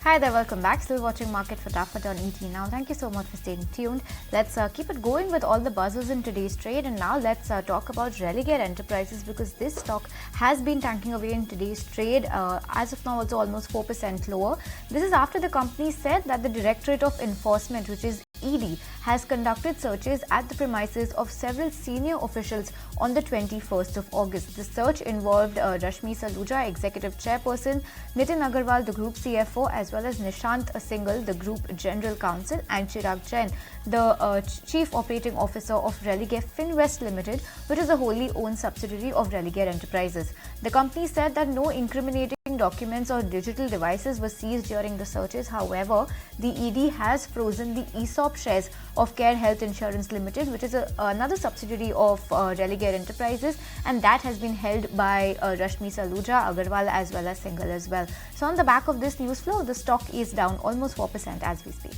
Hi there, welcome back. Still watching Market Fatafat on ET now. Thank you so much for staying tuned. Let's keep it going with all the buzzers in today's trade. And now let's talk about Religare Enterprises, because this stock has been tanking away in today's trade. As of now, also almost 4% lower. This is after the company said that the Directorate of Enforcement, which is ED, has conducted searches at the premises of several senior officials on the 21st of August. The search involved Rashmi Saluja, Executive Chairperson, Nitin Agarwal, the Group CFO, as well as Nishant Singhal, the Group General Counsel, and Chirag Jain, the Chief Operating Officer of Religare Finvest Limited, which is a wholly owned subsidiary of Religare Enterprises. The company said that no incriminating documents or digital devices were seized during the searches. However, the ED has frozen the ESOP shares of Care Health Insurance Limited, which is another subsidiary of Religare Enterprises, and that has been held by Rashmi Saluja, Agarwal, as well as Singhal as well. So on the back of this news flow, the stock is down almost 4% as we speak.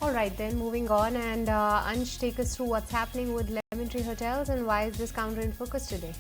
Alright then, moving on, and Ansh, take us through what's happening with Lemon Tree Hotels and why is this counter in focus today?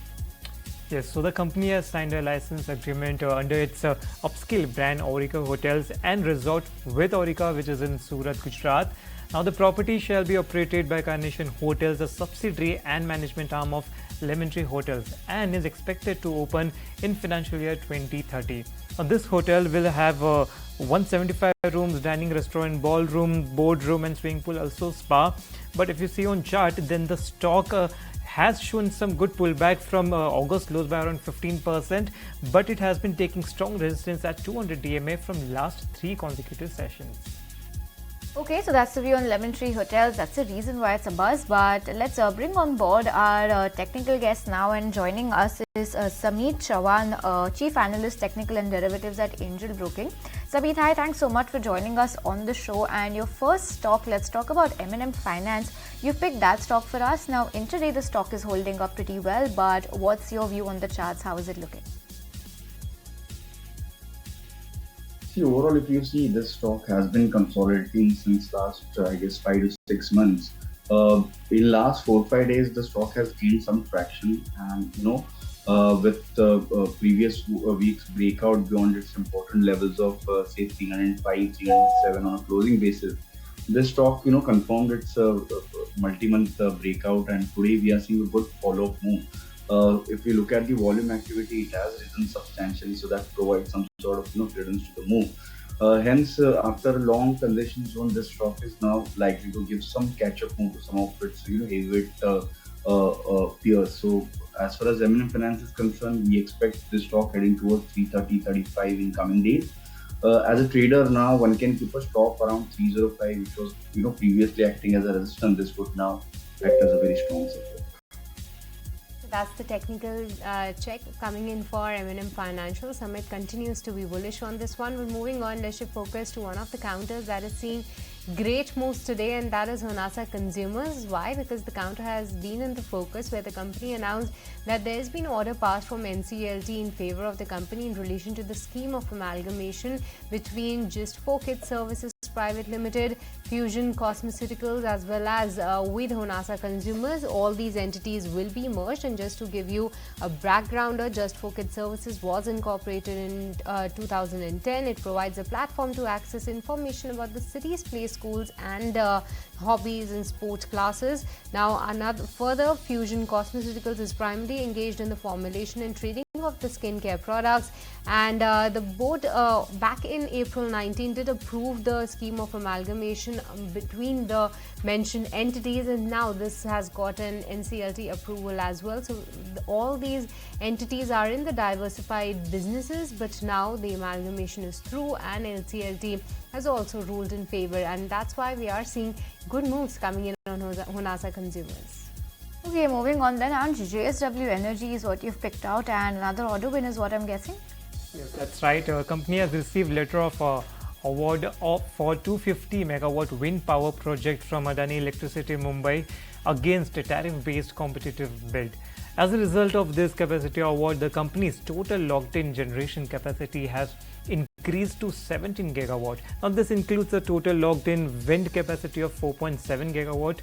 Yes, so the company has signed a license agreement under its upscale brand Aurika Hotels and Resort with Aurika, which is in Surat, Gujarat. Now the property shall be operated by Carnation Hotels, a subsidiary and management arm of Lemon Tree Hotels, and is expected to open in financial year 2030. Now this hotel will have 175 rooms, dining, restaurant, ballroom, boardroom and swimming pool, also spa. But if you see on chart, then the stock has shown some good pullback from August lows by around 15%, but it has been taking strong resistance at 200 DMA from last 3 consecutive sessions. Okay, so that's the view on Lemon Tree Hotels. That's the reason why it's a buzz. But let's bring on board our technical guest now, and joining us is Sameet Chavan, Chief Analyst, Technical and Derivatives at Angel Broking. Sameet, hi, thanks so much for joining us on the show. And your first stock, let's talk about Emami Finance. You've picked that stock for us. Now, intraday the stock is holding up pretty well, but what's your view on the charts? How is it looking? See, overall, if you see, this stock has been consolidating since last, I guess, 5 to 6 months. In last 4-5 days, the stock has gained some traction, and with the previous week's breakout beyond its important levels of say 305, 307 on a closing basis, this stock confirmed its multi-month breakout, and today we are seeing a good follow-up move. If you look at the volume activity, it has risen substantially, so that provides some sort of credence to the move. Hence, after a long transition zone, this stock is now likely to give some catch-up move to some of its heavyweight peers. So, as far as Emami Finance is concerned, we expect this stock heading towards 330-35 in coming days. As a trader now, one can keep a stop around 305, which was previously acting as a resistance. This would now act as a very strong support. That's the technical check coming in for Emami Financial. Sameet continues to be bullish on this one. We're moving on. Let's shift focus to one of the counters that is seeing great moves today, and that is Honasa Consumers. Why? Because the counter has been in the focus, where the company announced that there has been order passed from NCLT in favor of the company in relation to the scheme of amalgamation between Just for Kids Services Private Limited, Fusion Cosmeceuticals, as well as with Honasa Consumers. All these entities will be merged, and just to give you a backgrounder, Just for Kids Services was incorporated in 2010. It provides a platform to access information about the city's play schools and hobbies and sports classes. Now, another further, Fusion Cosmeceuticals is primarily engaged in the formulation and trading of the skincare products, and the board back in April 19 did approve the scheme of amalgamation between the mentioned entities, and now this has gotten NCLT approval as well. So all these entities are in the diversified businesses, but now the amalgamation is through, and NCLT has also ruled in favor, and that's why we are seeing good moves coming in on Honasa Consumers. Okay, moving on then, and JSW Energy is what you've picked out, and another order win is what I'm guessing? Yes, that's right. Company has received letter of award for 250 megawatt wind power project from Adani Electricity Mumbai against a tariff-based competitive bid. As a result of this capacity award, the company's total locked-in generation capacity has increased to 17 gigawatt. Now, this includes a total locked-in wind capacity of 4.7 gigawatt,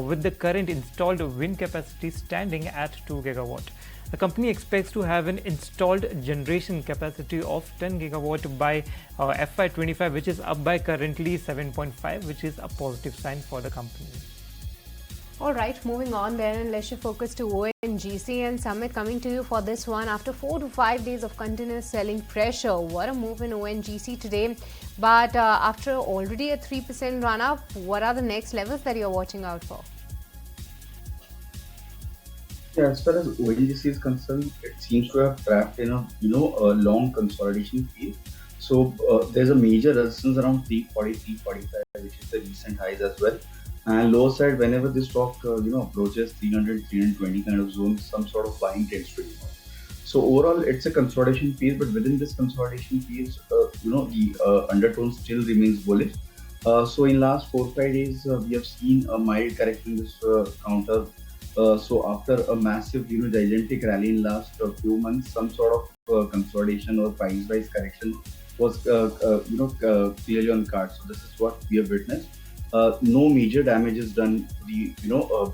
with the current installed wind capacity standing at 2 gigawatt. The company expects to have an installed generation capacity of 10 gigawatt by FY25, which is up by currently 7.5, which is a positive sign for the company. All right, moving on then, and let's shift focus to ONGC. And Sameet, coming to you for this one. After 4 to 5 days of continuous selling pressure, what a move in ONGC today. But after already a 3% run up, what are the next levels that you're watching out for? Yeah, as far as ONGC is concerned, it seems to have trapped in a long consolidation phase. So there's a major resistance around 340, 345, which is the recent highs as well. And lower side, whenever this stock approaches 300, 320 kind of zone, some sort of buying tends to involve. So overall, it's a consolidation phase, but within this consolidation phase, the undertone still remains bullish. So in last 4-5 days, we have seen a mild correction in this counter. So after a massive, gigantic rally in last few months, some sort of consolidation or price-wise correction was, clearly on cards. So this is what we have witnessed. No major damage is done to the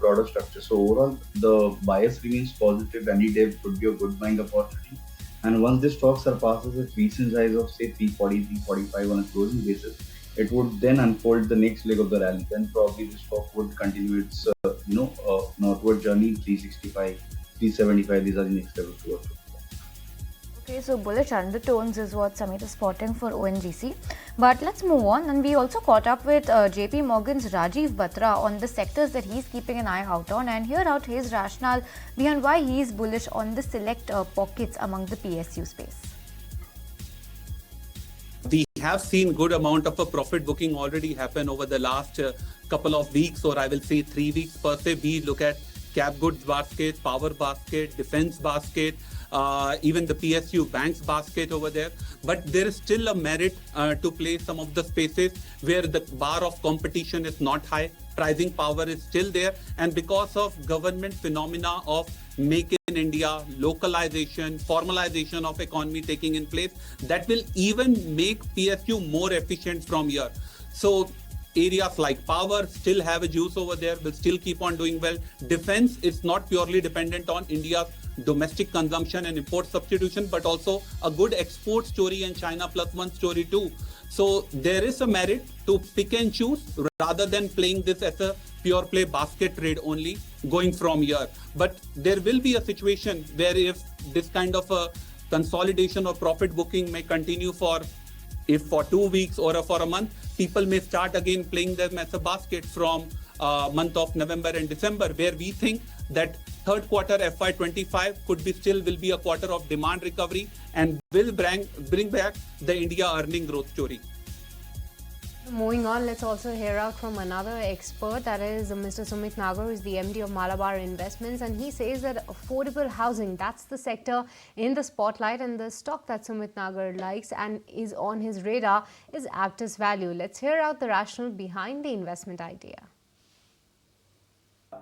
broader structure. So overall, the bias remains positive. Any day could be a good buying opportunity. And once this stock surpasses its recent highs of say 340, 345 on a closing basis, it would then unfold the next leg of the rally. Then probably the stock would continue its northward journey. 365, 375. These are the next levels to watch. Okay, so bullish undertones is what Sameet is spotting for ONGC. But let's move on. And we also caught up with JP Morgan's Rajiv Batra on the sectors that he's keeping an eye out on, and hear out his rationale behind why he is bullish on the select pockets among the PSU space. We have seen good amount of a profit booking already happen over the last couple of weeks, or I will say 3 weeks per se. We look at cap goods basket, power basket, defense basket, even the PSU banks basket over there. But there is still a merit to play some of the spaces where the bar of competition is not high. Pricing power is still there. And because of government phenomena of Make in India, localization, formalization of economy taking in place, that will even make PSU more efficient from here. So areas like power still have a juice over there, will still keep on doing well. Defense is not purely dependent on India's domestic consumption and import substitution, but also a good export story and China plus one story too. So there is a merit to pick and choose rather than playing this as a pure play basket trade only going from here. But there will be a situation where if this kind of a consolidation or profit booking may continue for 2 weeks or for a month, people may start again playing them as a basket from month of November and December, where we think that third quarter FY25 will be a quarter of demand recovery and will bring back the India earning growth story. Moving on, let's also hear out from another expert, that is Mr. Sumit Nagar, who is the MD of Malabar Investments, and he says that affordable housing, that's the sector in the spotlight, and the stock that Sumit Nagar likes and is on his radar is Aptus Value. Let's hear out the rationale behind the investment idea.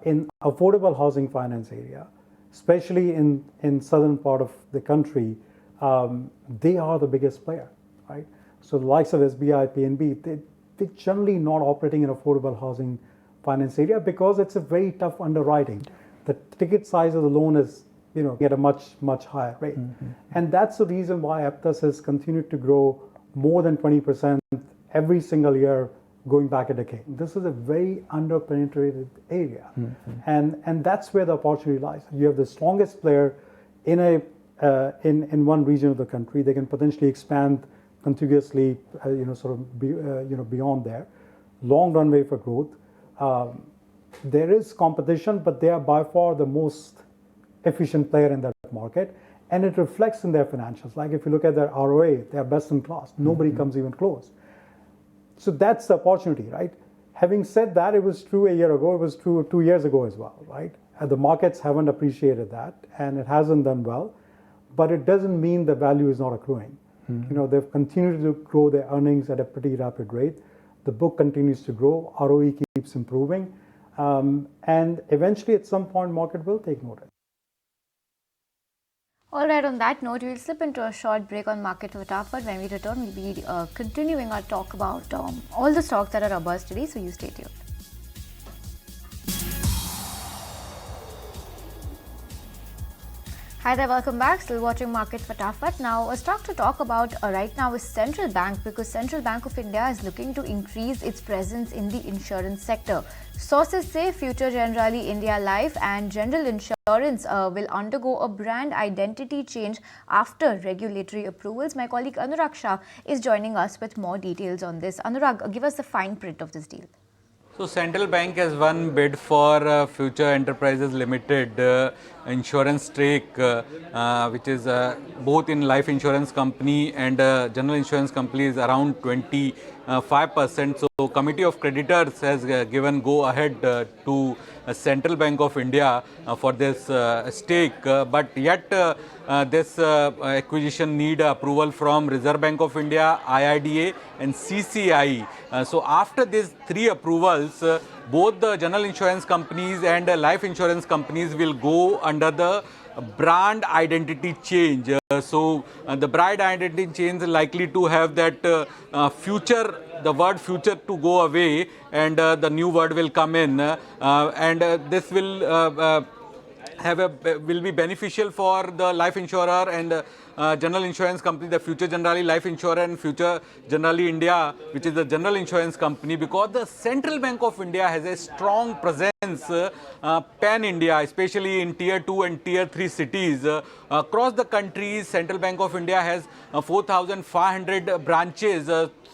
In affordable housing finance area, especially in southern part of the country, they are the biggest player, right? So the likes of SBI, PNB, they're generally not operating in affordable housing finance area because it's a very tough underwriting. The ticket size of the loan is, at a much higher rate. Mm-hmm. And that's the reason why Aptus has continued to grow more than 20% every single year going back a decade. This is a very underpenetrated area. Mm-hmm. And that's where the opportunity lies. You have the strongest player in in one region of the country. They can potentially expand contiguously, beyond there. Long runway for growth. There is competition, but they are by far the most efficient player in that market, and it reflects in their financials. Like if you look at their ROA, they are best in class. Nobody comes even close. So that's the opportunity, right? Having said that, it was true a year ago. It was true 2 years ago as well, right? The markets haven't appreciated that, and it hasn't done well. But it doesn't mean the value is not accruing. Mm-hmm. They've continued to grow their earnings at a pretty rapid rate. The book continues to grow. ROE keeps improving. And eventually, at some point, market will take notice. All right, on that note, we'll slip into a short break on Market Fatafat. When we return, we'll be continuing our talk about all the stocks that are abuzz today, so you stay tuned. Hi there, welcome back. Still watching Market Fatafat. Now, a stock to talk about right now is Central Bank, because Central Bank of India is looking to increase its presence in the insurance sector. Sources say Future Generali India Life and General Insurance will undergo a brand identity change after regulatory approvals. My colleague Anurag Shah is joining us with more details on this. Anurag, give us the fine print of this deal. So Central Bank has won bid for Future Enterprises Limited insurance stake, which is both in life insurance company and general insurance company is around 25%. So Committee of Creditors has given go ahead to Central Bank of India for this stake, but yet this acquisition need approval from Reserve Bank of India, IRDA and CCI. So after these three approvals, both the general insurance companies and life insurance companies will go under the brand identity change. So the brand identity change is likely to have that future, the word future to go away, and the new word will come in, and this will will be beneficial for the life insurer and general insurance company, the Future Generali Life Insurer and Future Generali India, which is the general insurance company, because the Central Bank of India has a strong presence pan-India, especially in Tier 2 and Tier 3 cities. Across the country, Central Bank of India has 4,500 branches.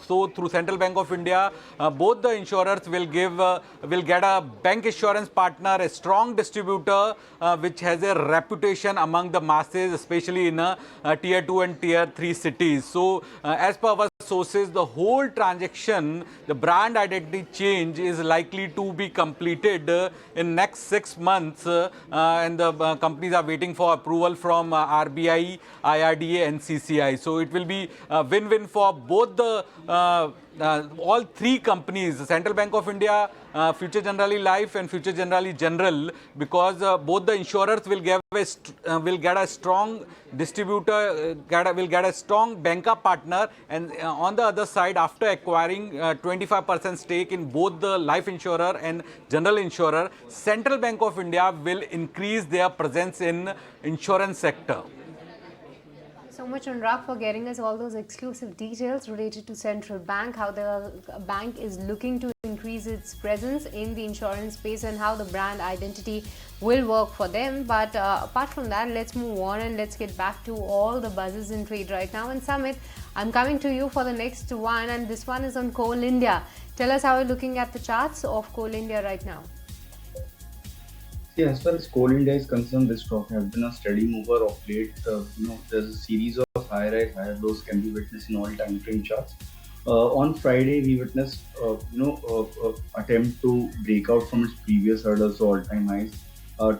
So through Central Bank of India, both the insurers will get a bank insurance partner, a strong distributor, which has a reputation among the masses, especially in Tier 2 and Tier 3 cities. So as per our sources, the whole transaction, the brand identity change is likely to be completed in next 6 months, and the companies are waiting for approval from RBI, IRDA and CCI. So it will be a win-win for both the all three companies, Central Bank of India, Future Generali Life and Future Generali General, because both the insurers will get a strong distributor, will get a strong banker partner, and on the other side, after acquiring 25% stake in both the life insurer and general insurer, Central Bank of India will increase their presence in insurance sector. So much, Anurag, for getting us all those exclusive details related to Central Bank, how the bank is looking to increase its presence in the insurance space and how the brand identity will work for them. But apart from that, let's move on and let's get back to all the buzzes in trade right now. And Sameet, I'm coming to you for the next one, and this one is on Coal India. Tell us how you're looking at the charts of Coal India right now. Yeah, as far as Coal India is concerned, this stock has been a steady mover of late. There's a series of higher highs, higher lows can be witnessed in all time frame charts. On Friday, we witnessed, attempt to break out from its previous hurdles to all-time highs.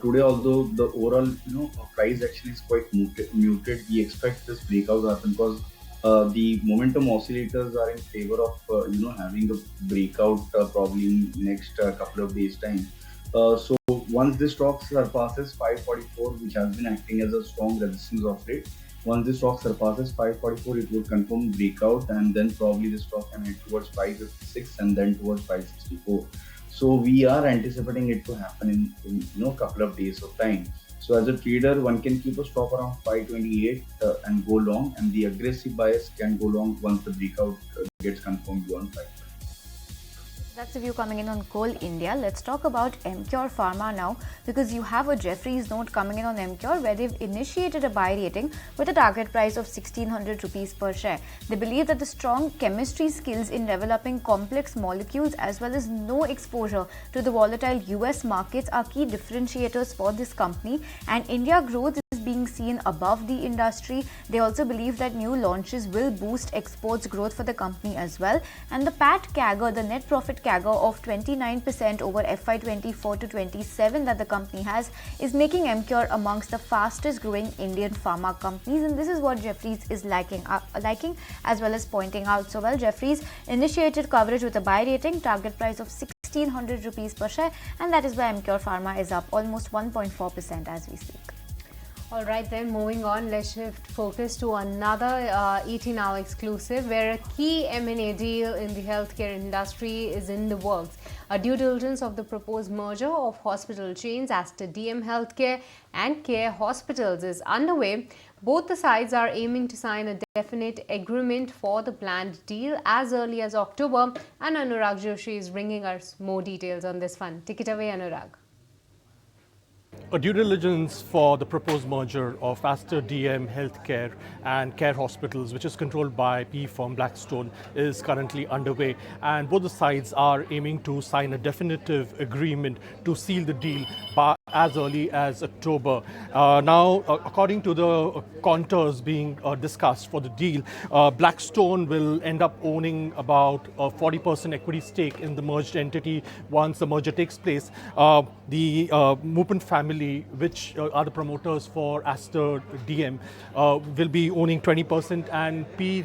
Today, although the overall, price action is quite muted, we expect this breakout to happen because the momentum oscillators are in favor of, having a breakout probably in next couple of days' time. So once this stock surpasses 544, which has been acting as a strong resistance of late, once this stock surpasses 544, it would confirm breakout, and then probably the stock can head towards 556 and then towards 564. So we are anticipating it to happen in a couple of days of time. So as a trader, one can keep a stop around 528 and go long, and the aggressive bias can go long once the breakout gets confirmed beyond 5. That's the view coming in on Coal India. Let's talk about Mcure Pharma now, because you have a Jefferies note coming in on Mcure where they've initiated a buy rating with a target price of 1,600 rupees per share. They believe that the strong chemistry skills in developing complex molecules as well as no exposure to the volatile US markets are key differentiators for this company, and India growth is being seen above the industry. They also believe that new launches will boost exports growth for the company as well, and the PAT CAGR, the net profit CAGR of 29% over FY24 to 27 that the company has, is making Mcure amongst the fastest growing Indian pharma companies, and this is what Jefferies is liking as well as pointing out. So, well, Jefferies initiated coverage with a buy rating, target price of 1,600 rupees per share, and that is why Mcure Pharma is up almost 1.4% as we speak. All right, then moving on, let's shift focus to another ET Now exclusive where a key M&A deal in the healthcare industry is in the works. A due diligence of the proposed merger of hospital chains Aster DM Healthcare and Care Hospitals is underway. Both the sides are aiming to sign a definite agreement for the planned deal as early as October, and Anurag Joshi is bringing us more details on this one. Take it away, Anurag. A due diligence for the proposed merger of Aster DM Healthcare and Care Hospitals, which is controlled by PE firm Blackstone, is currently underway, and both the sides are aiming to sign a definitive agreement to seal the deal by as early as October. Now, according to the contours being discussed for the deal, Blackstone will end up owning about a 40% equity stake in the merged entity once the merger takes place. The Mupin family, which are the promoters for Aster DM, will be owning 20%, and P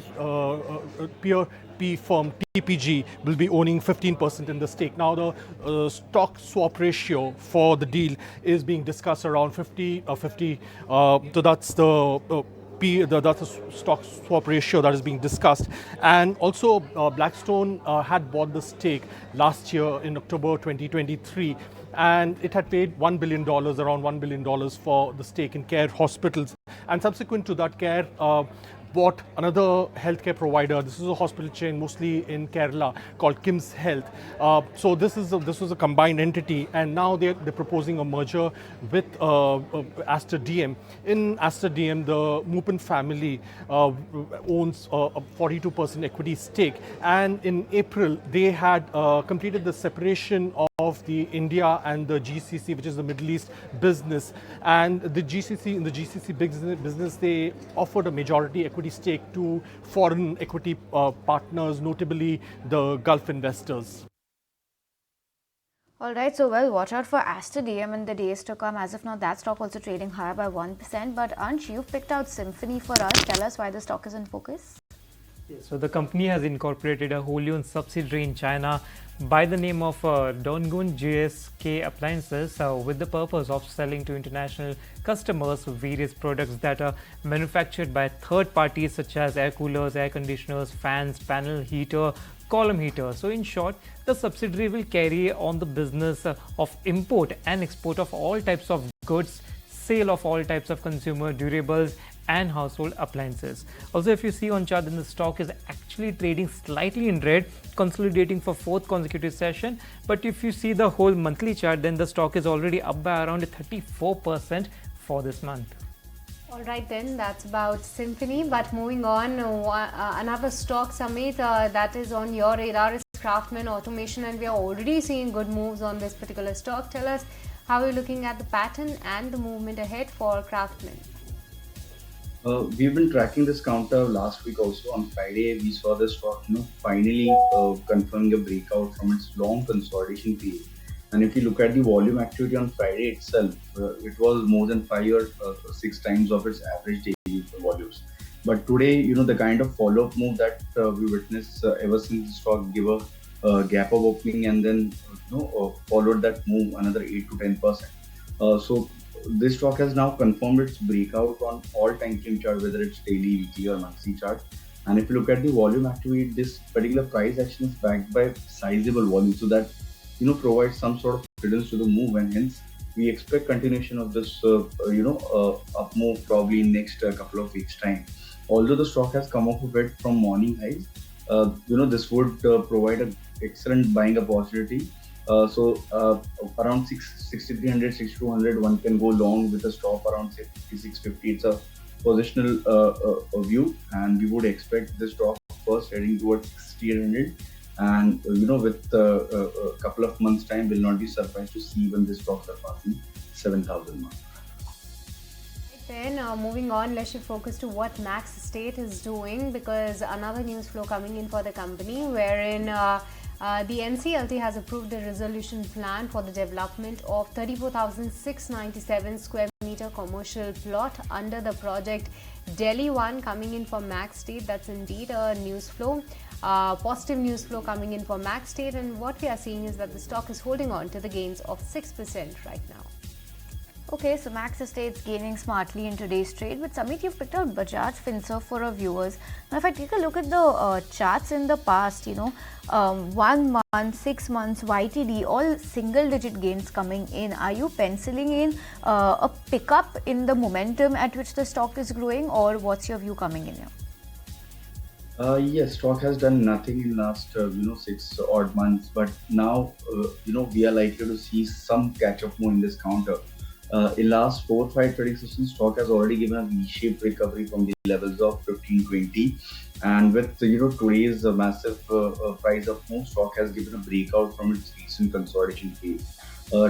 firm TPG will be owning 15% in the stake. Now the stock swap ratio for the deal is being discussed around 50. So that's that's the stock swap ratio that is being discussed. And also Blackstone had bought the stake last year in October 2023, and it had paid $1 billion, around $1 billion for the stake in Care Hospitals. And subsequent to that, Care bought another healthcare provider. This is a hospital chain mostly in Kerala called Kim's Health. So this was a combined entity, and now they're proposing a merger with Aster DM. In Aster DM, the Mupin family owns a 42% equity stake, and in April they had completed the separation of the India and the GCC, which is the Middle East business. And the GCC business, they offered a majority equity stake to foreign equity partners, notably the Gulf investors. Alright, so well, watch out for Aster DM in the days to come. As of now, that stock also trading higher by 1%. But Ansh, you've picked out Symphony for us. Tell us why the stock is in focus. So the company has incorporated a wholly owned subsidiary in China by the name of Donggun JSK Appliances with the purpose of selling to international customers various products that are manufactured by third parties such as air coolers, air conditioners, fans, panel heater, column heater. So in short, the subsidiary will carry on the business of import and export of all types of goods, sale of all types of consumer durables and household appliances. Also, if you see on chart, then the stock is actually trading slightly in red, consolidating for fourth consecutive session. But if you see the whole monthly chart, then the stock is already up by around 34% for this month. Alright then, that's about Symphony. But moving on, another stock, Sameet, that is on your radar is Craftman Automation, and we are already seeing good moves on this particular stock. Tell us how you're looking at the pattern and the movement ahead for Craftman. We've been tracking this counter last week also. On Friday, we saw the stock, finally confirming a breakout from its long consolidation period. And if you look at the volume activity on Friday itself, it was more than 5 or 6 times of its average daily volumes. But today, the kind of follow-up move that we witnessed ever since the stock gave a gap of opening and then followed that move another 8 to 10%. So this stock has now confirmed its breakout on all time frame chart, whether it's daily, weekly or monthly chart. And if you look at the volume activity, this particular price action is backed by sizable volume, so that provides some sort of credence to the move, and hence we expect continuation of this up move probably in next couple of weeks time. Although the stock has come off a bit from morning highs, this would provide an excellent buying opportunity. So around 6,300, 6,200, one can go long with a stop around say 5,650. It's a positional view, and we would expect this stock first heading towards 6,800. And with a couple of months time, will not be surprised to see when this stock surpassing 7,000 mark. Then moving on, let's shift focus to what Max Estate is doing, because another news flow coming in for the company, wherein the NCLT has approved the resolution plan for the development of 34,697 square meter commercial plot under the project Delhi 1 coming in for Max Estate. That's indeed a news flow. Positive news flow coming in for Max Estate, and what we are seeing is that the stock is holding on to the gains of 6% right now. Okay, so Max Estates gaining smartly in today's trade. But Sameet, you've picked out Bajaj Finserv for our viewers. Now, if I take a look at the charts in the past, 1 month, 6 months, YTD, all single-digit gains coming in. Are you penciling in a pickup in the momentum at which the stock is growing, or what's your view coming in here? Yes, stock has done nothing in last 6 odd months, but now we are likely to see some catch up more in this counter. In last 4 or 5 trading sessions, stock has already given a V-shaped recovery from the levels of 1520, and with today's massive price up move, stock has given a breakout from its recent consolidation phase.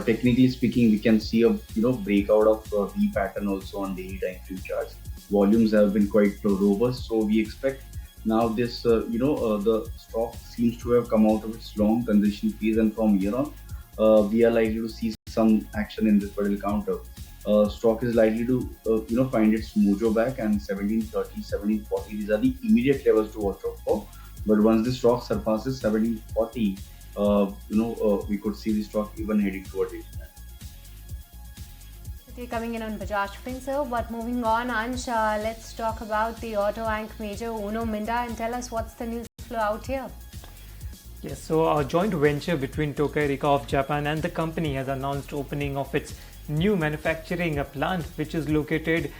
Technically speaking, we can see a breakout of V pattern also on daily time frame charts. Volumes have been quite robust, so we expect now this the stock seems to have come out of its long transition phase, and from here on, we are likely to see some action in this particular counter. Stock is likely to find its mojo back, and 1730, 1740, these are the immediate levels to watch out for. But once the stock surpasses 1740, we could see the stock even heading towards it. Coming in on Bajaj Finserv, but moving on, Ansh, let's talk about the auto bank major Uno Minda and tell us what's the news flow out here. Yes, so a joint venture between Tokai Rika of Japan and the company has announced opening of its new manufacturing plant, which is located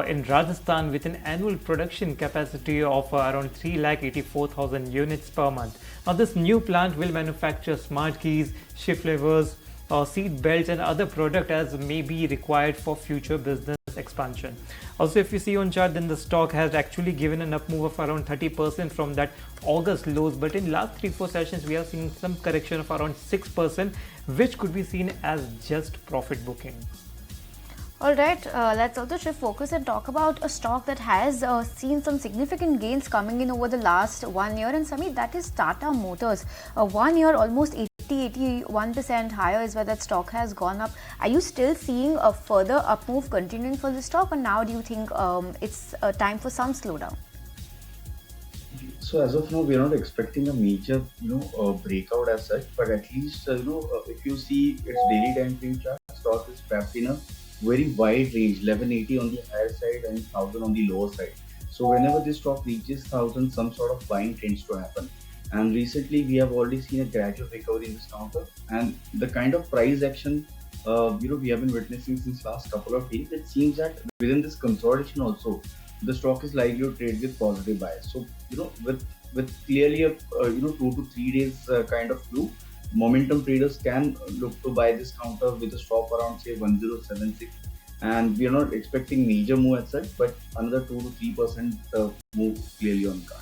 in Rajasthan with an annual production capacity of around 384,000 units per month. Now, this new plant will manufacture smart keys, shift levers, seat belts and other product as may be required for future business expansion. Also, if you see on chart, then the stock has actually given an up move of around 30% from that August lows, but in last 3-4 sessions we are seeing some correction of around 6%, which could be seen as just profit booking. Alright, let's also shift focus and talk about a stock that has seen some significant gains coming in over the last 1 year, and Sameet, that is Tata Motors. 1 year almost 81% higher is where that stock has gone up. Are you still seeing a further up move continuing for the stock, or now do you think it's time for some slowdown? So as of now, we are not expecting a major breakout as such, but at least if you see its daily time frame chart, stock is trapped in a very wide range, 1180 on the higher side and 1000 on the lower side. So whenever this stock reaches 1000, some sort of buying tends to happen. And recently, we have already seen a gradual recovery in this counter, and the kind of price action we have been witnessing since last couple of days. It seems that within this consolidation also, the stock is likely to trade with positive bias. So with clearly a 2 to 3 days kind of view, momentum traders can look to buy this counter with a stop around say 1076, and we are not expecting major move as such, but another 2 to 3% move clearly on card.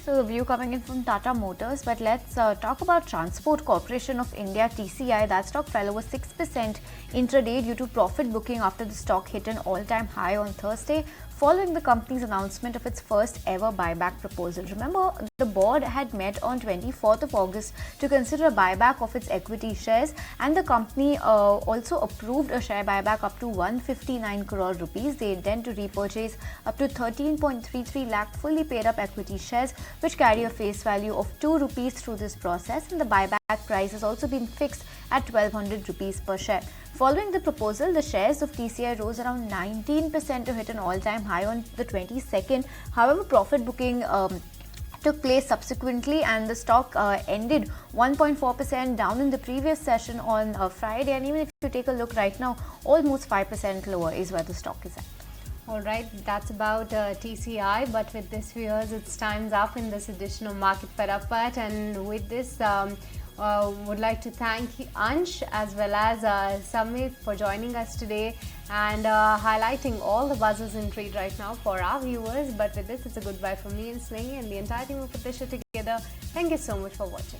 So the view coming in from Tata Motors, but let's talk about Transport Corporation of India, TCI. That stock fell over 6% intraday due to profit booking after the stock hit an all-time high on Thursday, following the company's announcement of its first ever buyback proposal. Remember, the board had met on 24th of August to consider a buyback of its equity shares, and the company also approved a share buyback up to 159 crore rupees. They intend to repurchase up to 13.33 lakh fully paid up equity shares, which carry a face value of 2 rupees through this process, and the buyback price has also been fixed at 1200 rupees per share. Following the proposal, the shares of TCI rose around 19% to hit an all-time high on the 22nd. However, profit booking took place subsequently, and the stock ended 1.4% down in the previous session on Friday. And even if you take a look right now, almost 5% lower is where the stock is at. All right, that's about TCI. But with this, viewers, it's time's up in this edition of Market Fatafat, and with this, would like to thank Ansh as well as Sameet for joining us today and highlighting all the buzzers in trade right now for our viewers. But with this, it's a goodbye from me and Slingy and the entire team who put this show together. Thank you so much for watching.